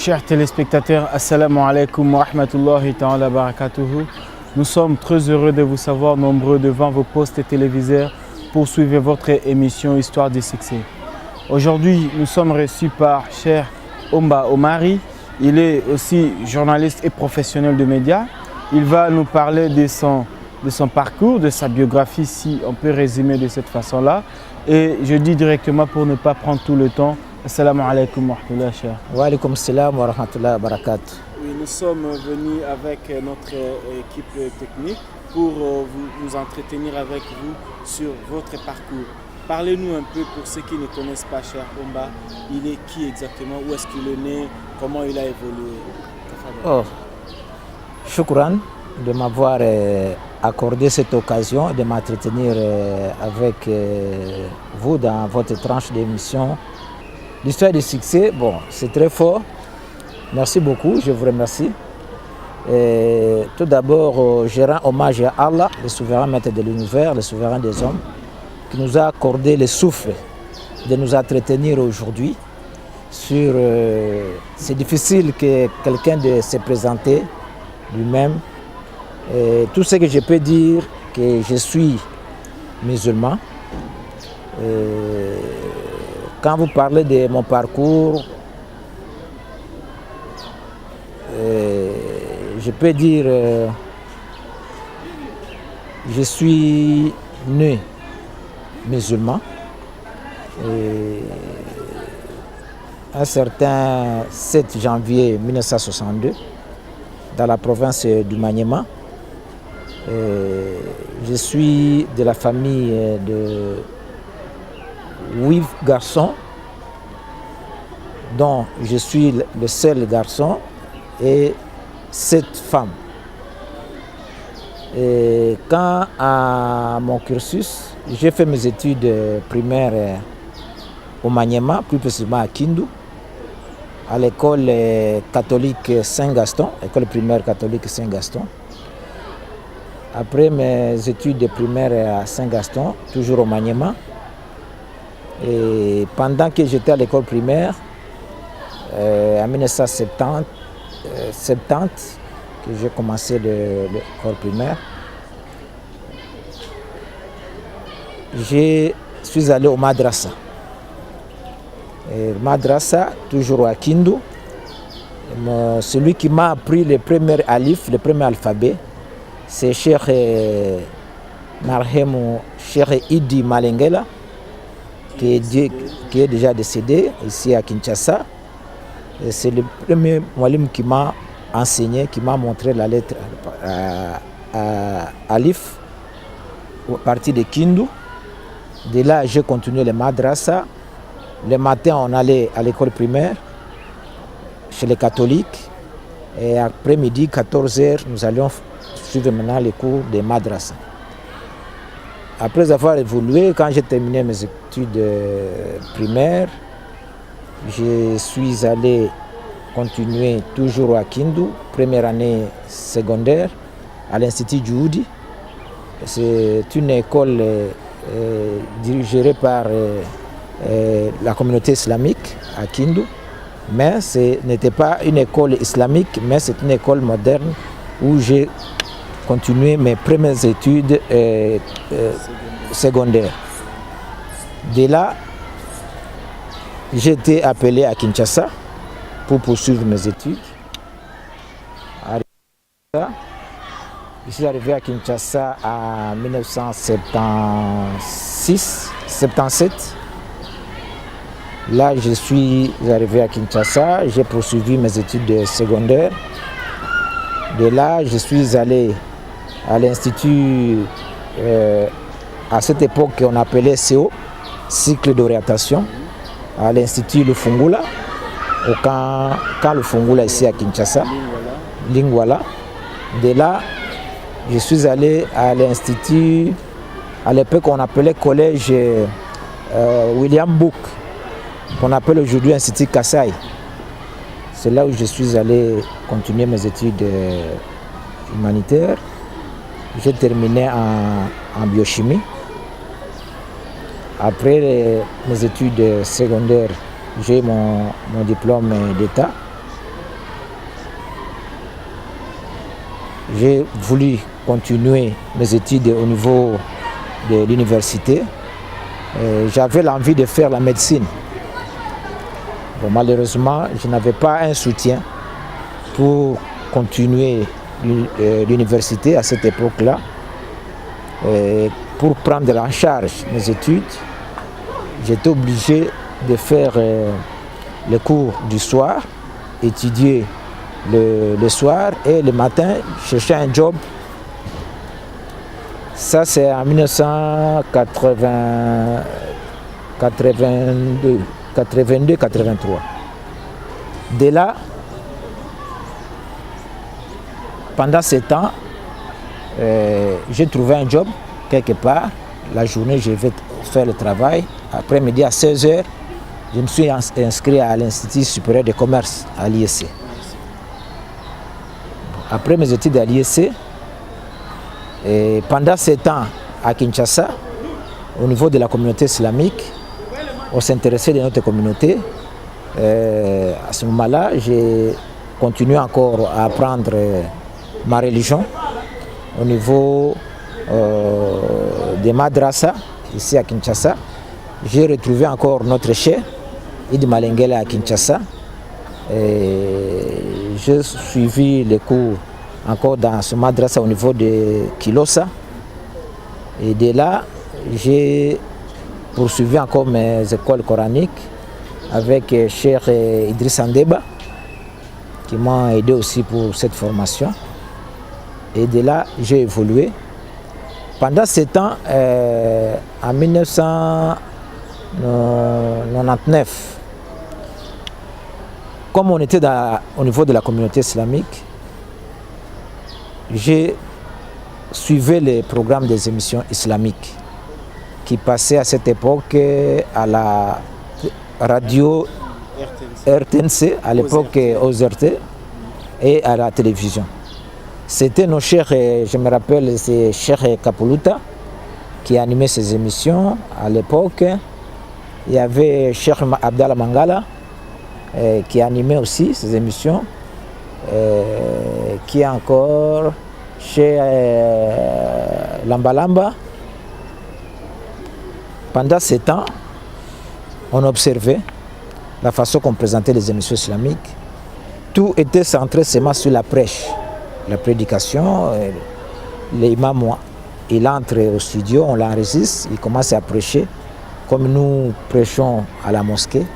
Chers téléspectateurs, assalamu alaikum wa rahmatullahi ta'ala barakatuhu. Nous sommes très heureux de vous savoir nombreux devant vos postes téléviseurs pour suivre votre émission Histoire du succès. Aujourd'hui, nous sommes reçus par Cheikh Omba Omari. Il est aussi journaliste et professionnel de médias. Il va nous parler de son parcours, de sa biographie, si on peut résumer de cette façon-là. Et je dis directement pour ne pas prendre tout le temps, assalamu alaikum wa rahmatullahi Cheikh. Wa alaikum salam wa rahmatullahi wa barakatuh. Oui, nous sommes venus avec notre équipe technique pour nous entretenir avec vous sur votre parcours. Parlez-nous un peu pour ceux qui ne connaissent pas Cheikh Omba. Il est qui exactement? Où est-ce qu'il est né? Comment il a évolué? Shukran de m'avoir accordé cette occasion de m'entretenir avec vous dans votre tranche d'émission. L'histoire du succès, bon, c'est très fort. Merci beaucoup, je vous remercie. Tout d'abord, je rends hommage à Allah, le souverain maître de l'univers, le souverain des hommes, qui nous a accordé le souffle de nous entretenir aujourd'hui. C'est difficile que quelqu'un de se présenter lui-même. Tout ce que je peux dire, que je suis musulman. Quand vous parlez de mon parcours, je peux dire je suis né musulman. Un certain 7 janvier 1962 dans la province du Maniema. Je suis de la famille de 8 garçons, dont je suis le seul garçon, et 7 femmes. Et quant à mon cursus, j'ai fait mes études primaires au Maniema, plus précisément à Kindu, à l'école catholique Saint-Gaston, école primaire catholique Saint-Gaston. Après mes études primaires à Saint-Gaston, toujours au Maniema, et pendant que j'étais à l'école primaire, en 1970, que j'ai commencé l'école primaire, je suis allé au madrasa. Madrasa, toujours à Kindu. Celui qui m'a appris le premier alif, le premier alphabet, c'est Cheikh Marhemou Cheikh Idi Malengela, qui est déjà décédé ici à Kinshasa. C'est le premier moualim qui m'a enseigné, qui m'a montré la lettre Alif, à partir de Kindu. De là, j'ai continué le madrasa. Le matin, on allait à l'école primaire, chez les catholiques. Et après-midi, 14h, nous allions suivre maintenant les cours de madrasa. Après avoir évolué, quand j'ai terminé mes études primaires, je suis allé continuer toujours à Kindu, première année secondaire, à l'Institut Djoudi. C'est une école dirigée par la communauté islamique à Kindu, mais ce n'était pas une école islamique, mais c'est une école moderne où j'ai continué mes premières études secondaires. De là, j'ai été appelé à Kinshasa pour poursuivre mes études. Je suis arrivé à Kinshasa en 1977. Là, je suis arrivé à Kinshasa, j'ai poursuivi mes études secondaires. De là, je suis allé à l'Institut, à cette époque on appelait CO, cycle d'orientation, à l'Institut Lufungula, au camp Lufungula ici à Kinshasa, Lingwala. De là, je suis allé à l'Institut, à l'époque on appelait collège William Book, qu'on appelle aujourd'hui Institut Kassai. C'est là où je suis allé continuer mes études humanitaires. J'ai terminé en biochimie. Après mes études secondaires, j'ai mon diplôme d'État j'ai voulu continuer mes études au niveau de l'université. J'avais l'envie de faire la médecine. Bon, malheureusement, je n'avais pas un soutien pour continuer l'université à cette époque-là. Pour prendre en charge mes études, j'étais obligé de faire les cours du soir, étudier le soir et le matin chercher un job. Ça c'est en 1982-83. Dès là, pendant ce temps, j'ai trouvé un job quelque part. La journée, je vais faire le travail. Après-midi à 16h, je me suis inscrit à l'Institut supérieur de commerce à l'IEC. Après mes études à l'IEC, pendant ce temps à Kinshasa, au niveau de la communauté islamique, on s'intéressait de notre communauté. À ce moment-là, j'ai continué encore à apprendre ma religion au niveau des madrasa ici à Kinshasa. J'ai retrouvé encore notre chef, Idi Malengele à Kinshasa. J'ai suivi les cours encore dans ce madrasa au niveau de Kilosa. Et de là, j'ai poursuivi encore mes écoles coraniques avec Cheikh Idriss Andeba, qui m'a aidé aussi pour cette formation. Et de là, j'ai évolué. Pendant ce temps, en 1999, comme on était au niveau de la communauté islamique, j'ai suivi les programmes des émissions islamiques qui passaient à cette époque à la radio RTNC, à l'époque OZRT, et à la télévision. C'était nos chers, je me rappelle, c'est Cheikh Kapuluta qui animait ces émissions à l'époque. Il y avait Cheikh Abdallah Mangala qui animait aussi ces émissions. Qui est encore chez Lambalamba. Pendant ce temps, on observait la façon qu'on présentait les émissions islamiques. Tout était centré seulement sur la prêche, la prédication. L'imam, il entre au studio, on l'enregistre, il commence à prêcher comme nous prêchons à la mosquée.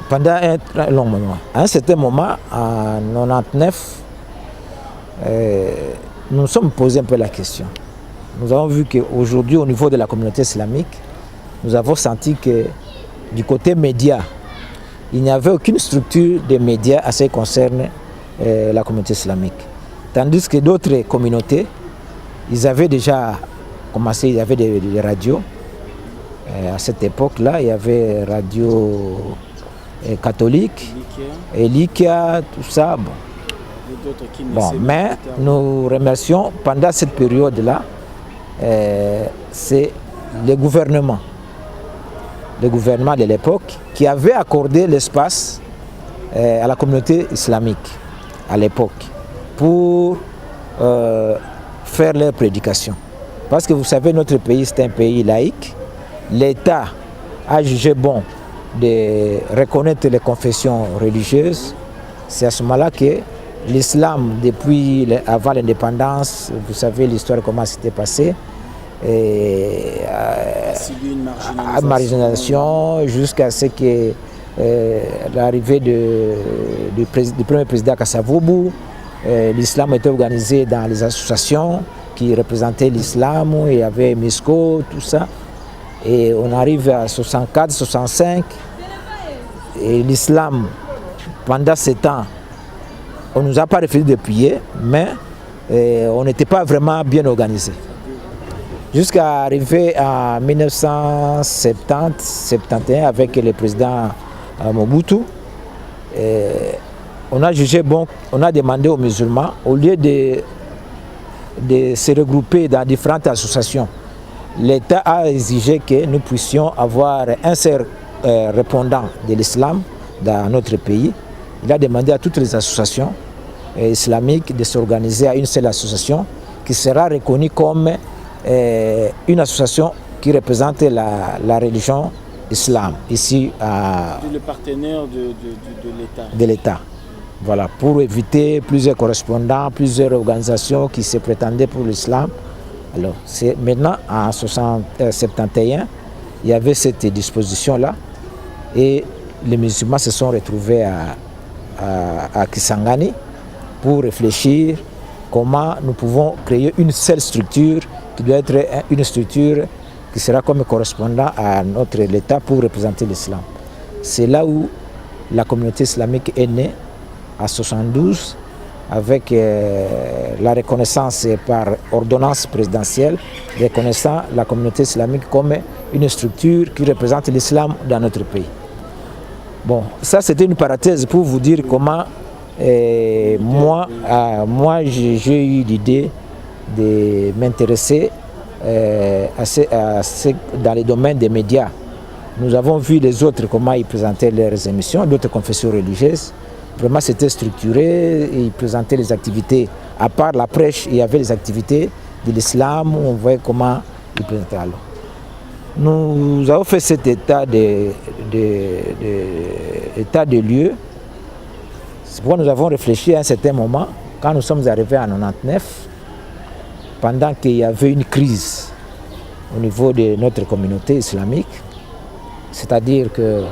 Pendant un très long moment. À un certain moment, en 1999, nous nous sommes posé un peu la question. Nous avons vu qu'aujourd'hui, au niveau de la communauté islamique, nous avons senti que du côté média, il n'y avait aucune structure de médias à ce qui concerne la communauté islamique. Tandis que d'autres communautés, ils avaient déjà commencé, il y avait des radios. À cette époque-là, il y avait radio catholique, Elikia, tout ça. Bon, mais nous remercions pendant cette période-là, c'est le gouvernement de l'époque qui avait accordé l'espace à la communauté islamique à l'époque pour faire leur prédication. Parce que vous savez, notre pays, c'est un pays laïque. L'État a jugé bon de reconnaître les confessions religieuses. C'est à ce moment-là que l'islam, depuis avant l'indépendance, vous savez l'histoire comment c'était passé, à marginalisation jusqu'à ce que l'arrivée du premier président Kasavubu, l'islam était organisé dans les associations qui représentaient l'islam, il y avait MISCO, tout ça. Et on arrive à 64, 65, et l'islam, pendant ce temps, on ne nous a pas refusé de prier, mais on n'était pas vraiment bien organisé. Jusqu'à arriver en 1970-71 avec le président Mobutu, on a jugé bon, on a demandé aux musulmans, au lieu de se regrouper dans différentes associations, l'État a exigé que nous puissions avoir un seul répondant de l'islam dans notre pays. Il a demandé à toutes les associations islamique de s'organiser à une seule association qui sera reconnue comme une association qui représente la religion islam, ici à... Le partenaire de l'État. De l'État. Voilà, pour éviter plusieurs correspondants, plusieurs organisations qui se prétendaient pour l'islam. Alors, c'est maintenant, en 1971, il y avait cette disposition-là et les musulmans se sont retrouvés à Kisangani pour réfléchir comment nous pouvons créer une seule structure qui doit être une structure qui sera comme correspondant à l'État pour représenter l'islam. C'est là où la communauté islamique est née, en 1972, avec la reconnaissance par ordonnance présidentielle, reconnaissant la communauté islamique comme une structure qui représente l'islam dans notre pays. Bon, ça c'était une parenthèse pour vous dire comment moi j'ai eu l'idée de m'intéresser dans les domaines des médias. Nous avons vu les autres comment ils présentaient leurs émissions, d'autres confessions religieuses. Vraiment c'était structuré, ils présentaient les activités. À part la prêche, il y avait les activités de l'islam, on voyait comment ils présentaient. Alors, nous avons fait cet état de lieu. C'est pourquoi nous avons réfléchi à un certain moment, quand nous sommes arrivés en 1999, pendant qu'il y avait une crise au niveau de notre communauté islamique, c'est-à-dire que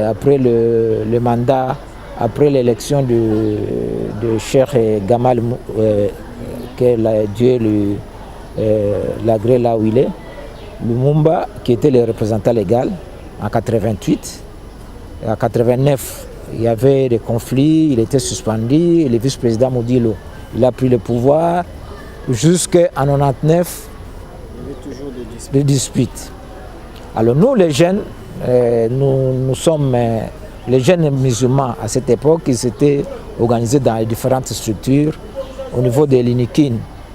après le mandat, après l'élection de Cheikh Gamal, que Dieu l'agrée là où il est, Lumumba, qui était le représentant légal en 88, et en 89, il y avait des conflits, il était suspendu, et le vice-président Modilo, il a pris le pouvoir. Jusqu'en 1999, il y avait toujours des disputes. Alors nous, les jeunes, nous sommes les jeunes musulmans à cette époque, ils s'étaient organisés dans les différentes structures, au niveau de l'INIKIN,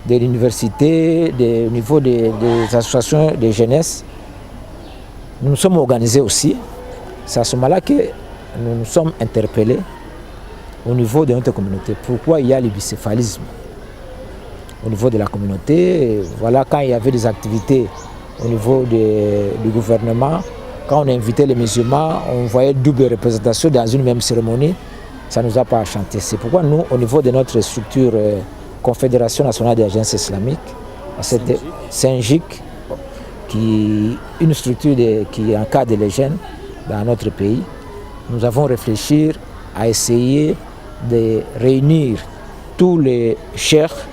de l'université, au niveau des associations de jeunesse. Nous nous sommes organisés aussi. C'est à ce moment-là que nous nous sommes interpellés au niveau de notre communauté. Pourquoi il y a le bicéphalisme au niveau de la communauté? Voilà, quand il y avait des activités au niveau du gouvernement, quand on invitait les musulmans, on voyait double représentation dans une même cérémonie. Ça ne nous a pas enchanté. C'est pourquoi nous, au niveau de notre structure Confédération nationale des agences islamiques, c'était SYNGIC, une structure qui encadre les jeunes dans notre pays, nous avons réfléchi à essayer de réunir tous les cheikhs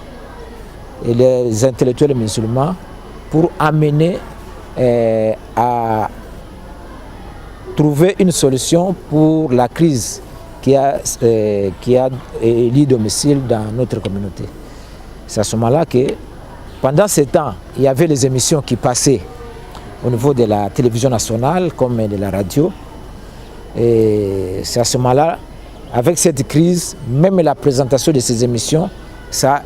et les intellectuels musulmans pour amener à trouver une solution pour la crise qui a élu domicile dans notre communauté. C'est à ce moment-là que, pendant ce temps, il y avait les émissions qui passaient au niveau de la télévision nationale comme de la radio. Et c'est à ce moment-là, avec cette crise, même la présentation de ces émissions,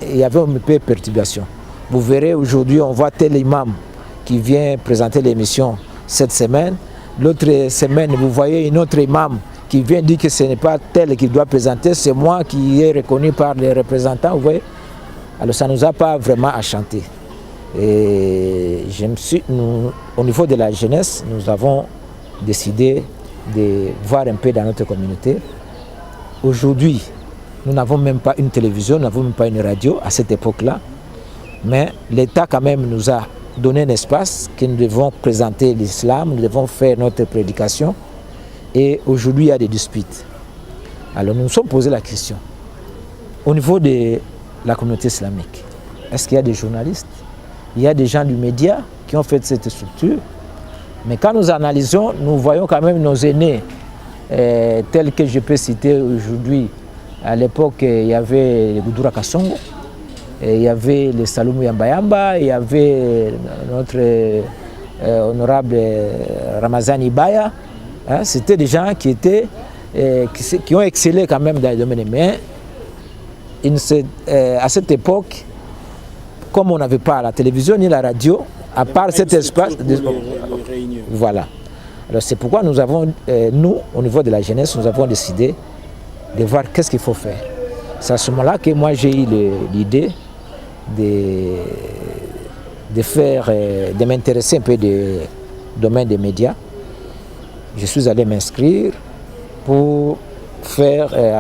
il y avait un peu de perturbation. Vous verrez aujourd'hui, on voit tel imam qui vient présenter l'émission cette semaine. L'autre semaine, vous voyez un autre imam qui vient dire que ce n'est pas tel qui doit présenter, c'est moi qui est reconnu par les représentants. Vous voyez? Alors ça ne nous a pas vraiment enchanté. Et au niveau de la jeunesse, nous avons décidé de voir un peu dans notre communauté. Aujourd'hui, nous n'avons même pas une télévision, nous n'avons même pas une radio à cette époque-là. Mais l'État quand même nous a donné un espace que nous devons présenter l'islam, nous devons faire notre prédication. Et aujourd'hui, il y a des disputes. Alors nous nous sommes posé la question. Au niveau de la communauté islamique, est-ce qu'il y a des journalistes? Il y a des gens du média qui ont fait cette structure. Mais quand nous analysons, nous voyons quand même nos aînés, tels que je peux citer aujourd'hui. À l'époque, il y avait les Goudoura Kassongo, il y avait les Saloum Yamba, il y avait notre honorable Ramazan Ibaya. Hein, c'était des gens qui ont excellé quand même dans les domaines. Mais à cette époque, comme on n'avait pas la télévision ni la radio, à part cet espace, voilà. Alors c'est pourquoi nous avons, nous, au niveau de la jeunesse, nous avons décidé de voir qu'est-ce qu'il faut faire. C'est à ce moment-là que moi j'ai eu l'idée de m'intéresser un peu du domaine des médias. Je suis allé m'inscrire pour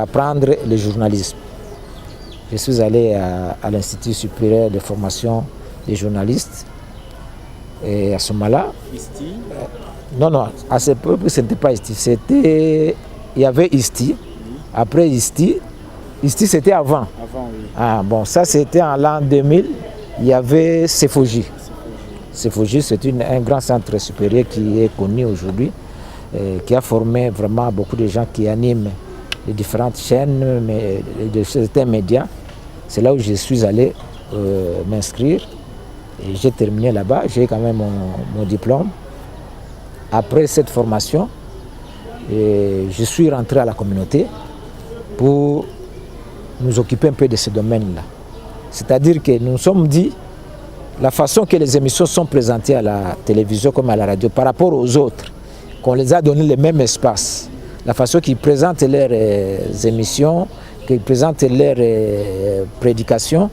apprendre le journalisme. Je suis allé à l'Institut supérieur de formation des journalistes. Et à ce moment-là... ISTI non, à ce moment-là, ce n'était pas ISTI. Il y avait ISTI. Après ISTI c'était avant. Oui. Ah, bon, ça c'était en l'an 2000. Il y avait CEFOGI. CEFOGI, c'est un grand centre supérieur qui est connu aujourd'hui, qui a formé vraiment beaucoup de gens qui animent les différentes chaînes de certains médias. C'est là où je suis allé m'inscrire et j'ai terminé là-bas. J'ai quand même mon diplôme. Après cette formation, je suis rentré à la communauté pour nous occuper un peu de ce domaine-là. C'est-à-dire que nous nous sommes dit la façon que les émissions sont présentées à la télévision comme à la radio par rapport aux autres, qu'on les a donné le même espace, la façon qu'ils présentent leurs émissions, qu'ils présentent leurs prédications,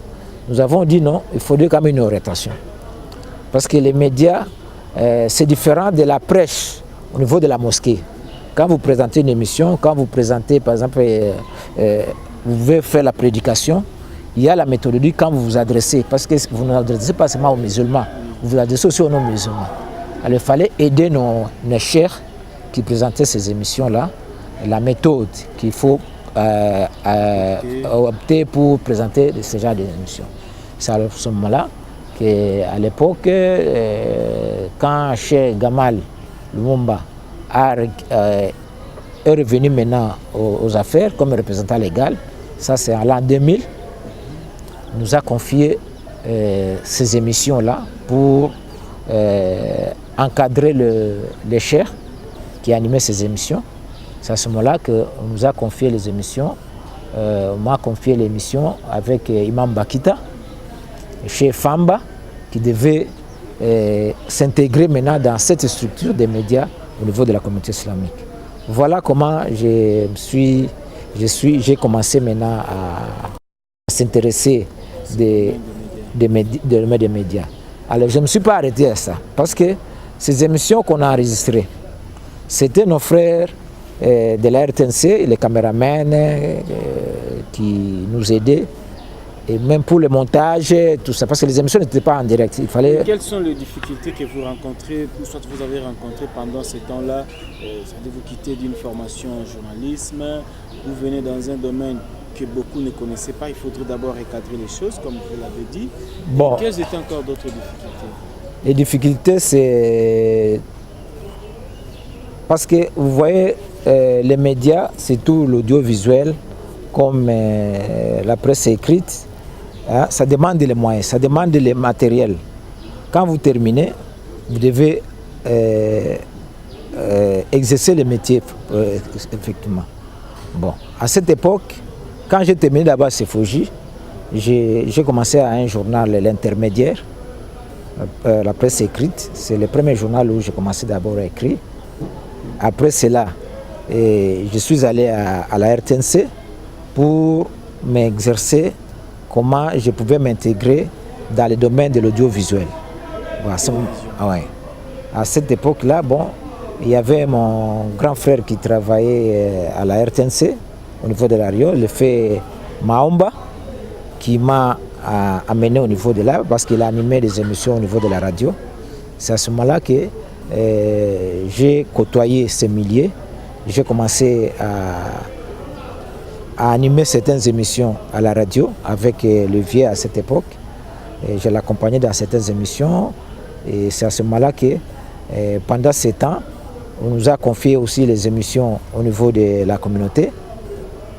nous avons dit non, il faudrait quand même une orientation. Parce que les médias, c'est différent de la prêche au niveau de la mosquée. Quand vous présentez une émission, quand vous présentez par exemple, vous pouvez faire la prédication, il y a la méthodologie quand vous vous adressez, parce que vous ne vous adressez pas seulement aux musulmans, vous vous adressez aussi aux non-musulmans. Alors il fallait aider nos chers qui présentaient ces émissions-là, la méthode qu'il faut opter pour présenter ce genre d'émissions. C'est à ce moment-là qu'à l'époque, quand Cheikh Gamal Lumumba est revenu maintenant aux affaires comme représentant légal, ça c'est en l'an 2000, nous a confié ces émissions-là pour encadrer les cheikhs qui animaient ces émissions. C'est à ce moment-là qu'on nous a confié les émissions. On m'a confié l'émission avec Imam Bakita, chez Famba, qui devait s'intégrer maintenant dans cette structure des médias au niveau de la communauté islamique. Voilà comment j'ai commencé maintenant à s'intéresser des médias. Alors je ne me suis pas arrêté à ça, parce que ces émissions qu'on a enregistrées, c'était nos frères de la RTNC, les caméramans qui nous aidaient, et même pour le montage, tout ça, parce que les émissions n'étaient pas en direct. Il fallait... Quelles sont les difficultés que vous rencontrez, ou soit vous avez rencontrées pendant ces temps-là? Vous quittez d'une formation en journalisme, vous venez dans un domaine que beaucoup ne connaissaient pas, il faudrait d'abord recadrer les choses, comme vous l'avez dit. Bon. Quelles étaient encore d'autres difficultés? Les difficultés, c'est... Parce que vous voyez, les médias, c'est tout l'audiovisuel, comme la presse écrite, hein, ça demande les moyens, ça demande les matériels. Quand vous terminez, vous devez exercer le métier, effectivement. Bon, à cette époque, quand j'ai terminé d'abord à CEFOGI, j'ai commencé à un journal, l'Intermédiaire, la presse écrite. C'est le premier journal où j'ai commencé d'abord à écrire. Après cela, je suis allé à la RTNC pour m'exercer comment je pouvais m'intégrer dans le domaine de l'audiovisuel. Voilà. Ouais. À cette époque-là, bon, il y avait mon grand frère qui travaillait à la RTNC au niveau de la radio, le fait Maomba, qui m'a amené au niveau de là, parce qu'il a animé des émissions au niveau de la radio. C'est à ce moment-là que j'ai côtoyé ces milieux. J'ai commencé à animer certaines émissions à la radio avec le vieux à cette époque. Je l'accompagnais dans certaines émissions. Et c'est à ce moment-là que pendant ces temps, on nous a confié aussi les émissions au niveau de la communauté,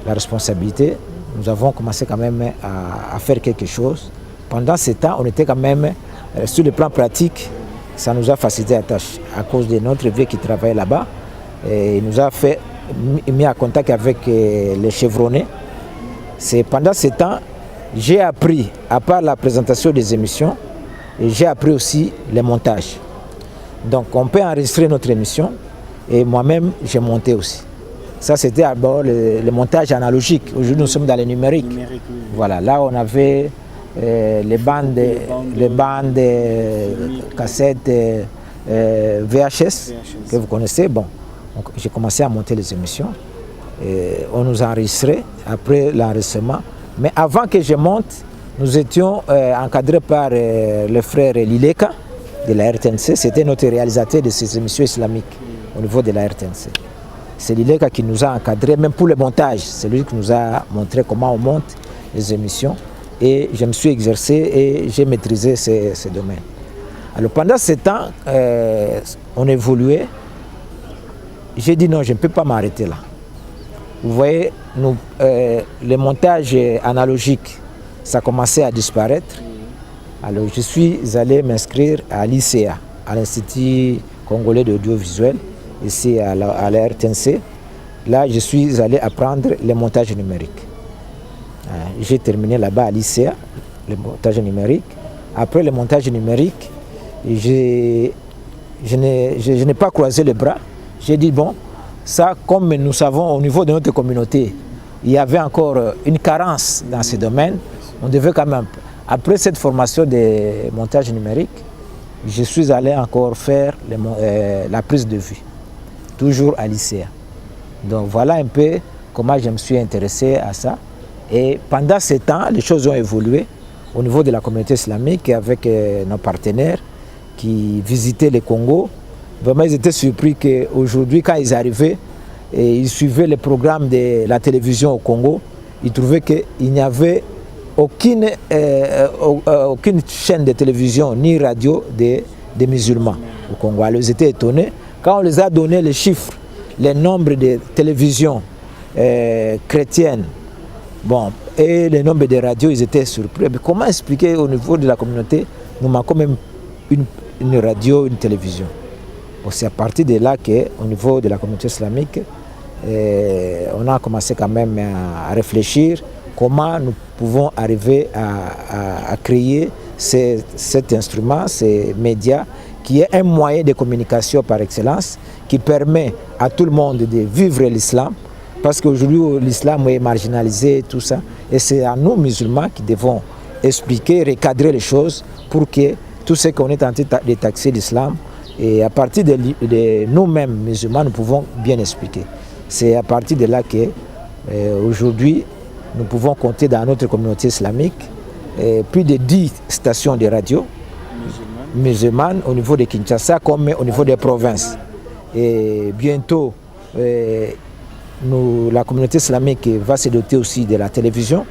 la responsabilité. Nous avons commencé quand même à faire quelque chose. Pendant ces temps, on était quand même sur le plan pratique, ça nous a facilité la tâche à cause de notre vieux qui travaillait là-bas. Il nous a mis en contact avec les chevronnés. C'est pendant ce temps, j'ai appris, à part la présentation des émissions, et j'ai appris aussi les montages. Donc on peut enregistrer notre émission et moi-même j'ai monté aussi. Ça, c'était d'abord le montage analogique. Aujourd'hui, nous sommes dans le numérique. Oui. Voilà, là, on avait les bandes cassettes VHS que vous connaissez. Bon, j'ai commencé à monter les émissions. On nous enregistrait après l'enregistrement. Mais avant que je monte, nous étions encadrés par le frère Lileka de la RTNC. C'était notre réalisateur de ces émissions islamiques au niveau de la RTNC. C'est Lileka qui nous a encadrés, même pour le montage. C'est lui qui nous a montré comment on monte les émissions. Et je me suis exercé et j'ai maîtrisé ces domaines. Alors pendant ce temps, on évoluait. J'ai dit non, je ne peux pas m'arrêter là. Vous voyez, le montage analogique, ça commençait à disparaître. Alors je suis allé m'inscrire à l'ICA, à l'Institut congolais d'audiovisuel, ici à la RTNC. Là, je suis allé apprendre le montage numérique. J'ai terminé là-bas à l'ICA, le montage numérique. Après le montage numérique, je n'ai pas croisé les bras. J'ai dit, bon, ça, comme nous savons au niveau de notre communauté, il y avait encore une carence dans ce domaine. On devait quand même, après cette formation de montage numérique, je suis allé encore faire la prise de vue, toujours à l'ICA. Donc voilà un peu comment je me suis intéressé à ça. Et pendant ce temps, les choses ont évolué au niveau de la communauté islamique avec nos partenaires qui visitaient le Congo. Vraiment, ils étaient surpris qu'aujourd'hui, quand ils arrivaient et ils suivaient les programmes de la télévision au Congo, ils trouvaient qu'il n'y avait aucune chaîne de télévision ni radio des musulmans au Congo. Alors, ils étaient étonnés. Quand on les a donné les chiffres, les nombres de télévisions chrétiennes, bon, et le nombre de radios, ils étaient surpris. Mais comment expliquer au niveau de la communauté, nous manquons même une radio, une télévision. Bon, c'est à partir de là qu'au niveau de la communauté islamique, on a commencé quand même à réfléchir comment nous pouvons arriver à créer cet instrument, ces médias, qui est un moyen de communication par excellence, qui permet à tout le monde de vivre l'islam, parce qu'aujourd'hui l'islam est marginalisé, tout ça, et c'est à nous musulmans qui devons expliquer, recadrer les choses pour que tout ce qu'on est en train de taxer l'islam, et à partir de nous-mêmes musulmans, nous pouvons bien expliquer. C'est à partir de là que aujourd'hui, nous pouvons compter dans notre communauté islamique plus de 10 stations de radio musulmanes au niveau de Kinshasa comme au niveau des provinces. Et bientôt, la communauté islamique va se doter aussi de la télévision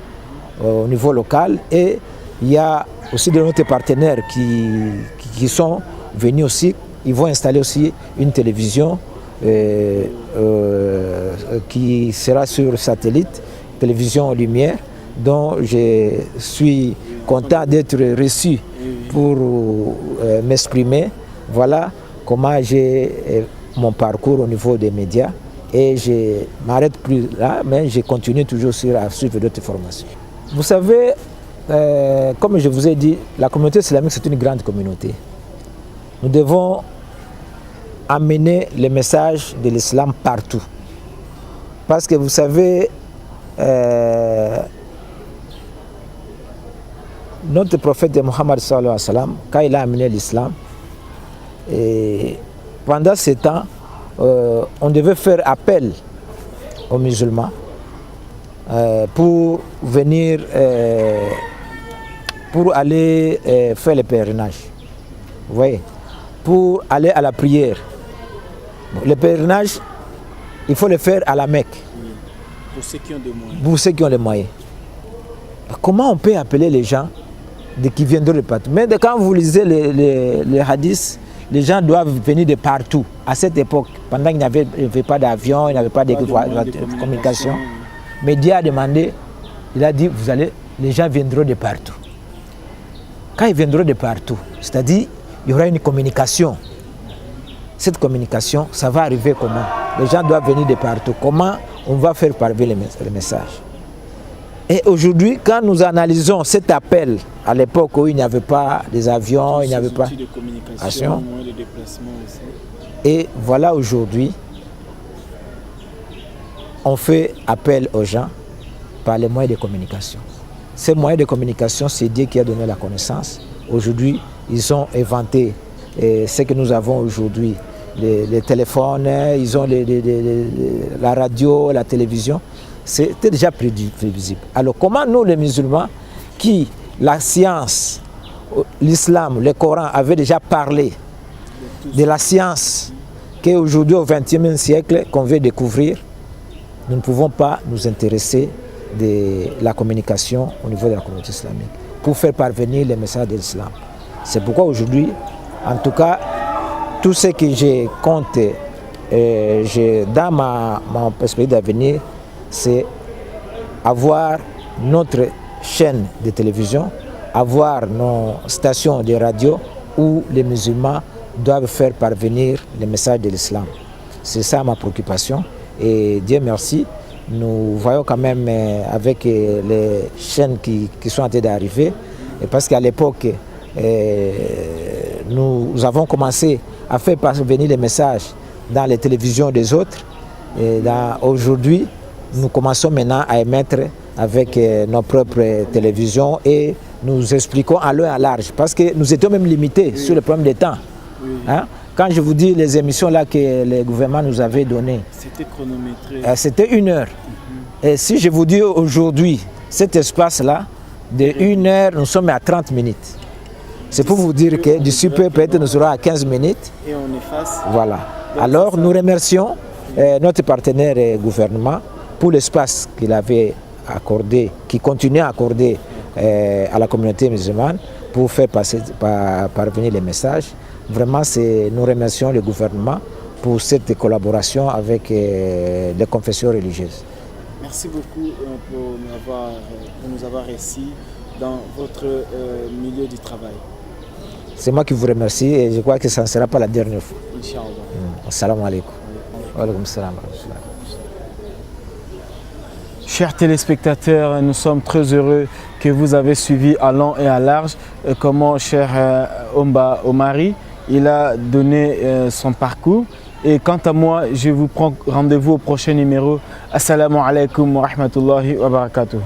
au niveau local. Et il y a aussi de notre partenaires qui sont venus aussi. Ils vont installer aussi une télévision qui sera sur satellite, télévision lumière, dont je suis content d'être reçu pour m'exprimer. Voilà comment j'ai mon parcours au niveau des médias. Et je ne m'arrête plus là, mais je continue toujours à suivre d'autres formations. Vous savez, comme je vous ai dit, la communauté islamique, c'est une grande communauté. Nous devons amener le message de l'islam partout. Parce que vous savez, notre prophète Mohammed sallallahu alayhi wa sallam, quand il a amené l'islam, pendant ce temps, on devait faire appel aux musulmans pour venir, pour aller faire le pèlerinage. Vous voyez, pour aller à la prière. Bon, le pèlerinage, il faut le faire à la Mecque. Pour ceux qui ont des moyens. Pour ceux qui ont les moyens. Comment on peut appeler les gens qui viendront de partout? Mais quand vous lisez les hadiths, les gens doivent venir de partout. À cette époque, pendant qu'il n'y avait pas d'avion, il n'y avait pas de communication, mais Dieu a demandé, il a dit, les gens viendront de partout. Quand ils viendront de partout, c'est-à-dire, il y aura une communication. Cette communication, ça va arriver comment? Les gens doivent venir de partout. Comment on va faire parvenir le message? Et aujourd'hui, quand nous analysons cet appel, à l'époque où il n'y avait pas des avions, il n'y avait pas de communication, moyens de déplacement aussi. Et voilà aujourd'hui, on fait appel aux gens par les moyens de communication. Ces moyens de communication, c'est Dieu qui a donné la connaissance. Aujourd'hui, ils ont inventé ce que nous avons aujourd'hui, les téléphones, ils ont la radio, la télévision. C'était déjà prévisible. Alors comment nous, les musulmans, qui la science, l'islam, le Coran avaient déjà parlé de la science qu'aujourd'hui au XXe siècle qu'on veut découvrir, nous ne pouvons pas nous intéresser de la communication au niveau de la communauté islamique pour faire parvenir les messages de l'islam. C'est pourquoi aujourd'hui, en tout cas, tout ce que je compte dans ma perspective d'avenir, c'est avoir notre chaîne de télévision, avoir nos stations de radio où les musulmans doivent faire parvenir les messages de l'islam. C'est ça ma préoccupation. Et Dieu merci, nous voyons quand même avec les chaînes qui sont en train d'arriver, parce qu'à l'époque, nous avons commencé à faire parvenir les messages dans les télévisions des autres. Aujourd'hui, nous commençons maintenant à émettre avec nos propres télévisions et nous expliquons à long et à large, parce que nous étions même limités sur le problème des temps. Hein? Quand je vous dis les émissions là que le gouvernement nous avait données, c'était chronométré. C'était 1 heure. Et si je vous dis aujourd'hui, cet espace-là, de 1 heure, nous sommes à 30 minutes. C'est pour vous dire que du super peut-être nous serons à 15 minutes. Et on efface. Voilà. Alors nous remercions notre partenaire gouvernement pour l'espace qu'il avait accordé, qui continue à accorder à la communauté musulmane pour faire parvenir les messages. Vraiment, nous remercions le gouvernement pour cette collaboration avec les confessions religieuses. Merci beaucoup pour nous avoir reçus dans votre milieu du travail. C'est moi qui vous remercie et je crois que ça ne sera pas la dernière fois. Inch'Allah. Assalamu alaikum. Wa alaikum salam. Chers téléspectateurs, nous sommes très heureux que vous avez suivi à long et à large comment cher Omba Omari il a donné son parcours. Et quant à moi, je vous prends rendez-vous au prochain numéro. Assalamu alaikum wa rahmatullahi wa barakatuh.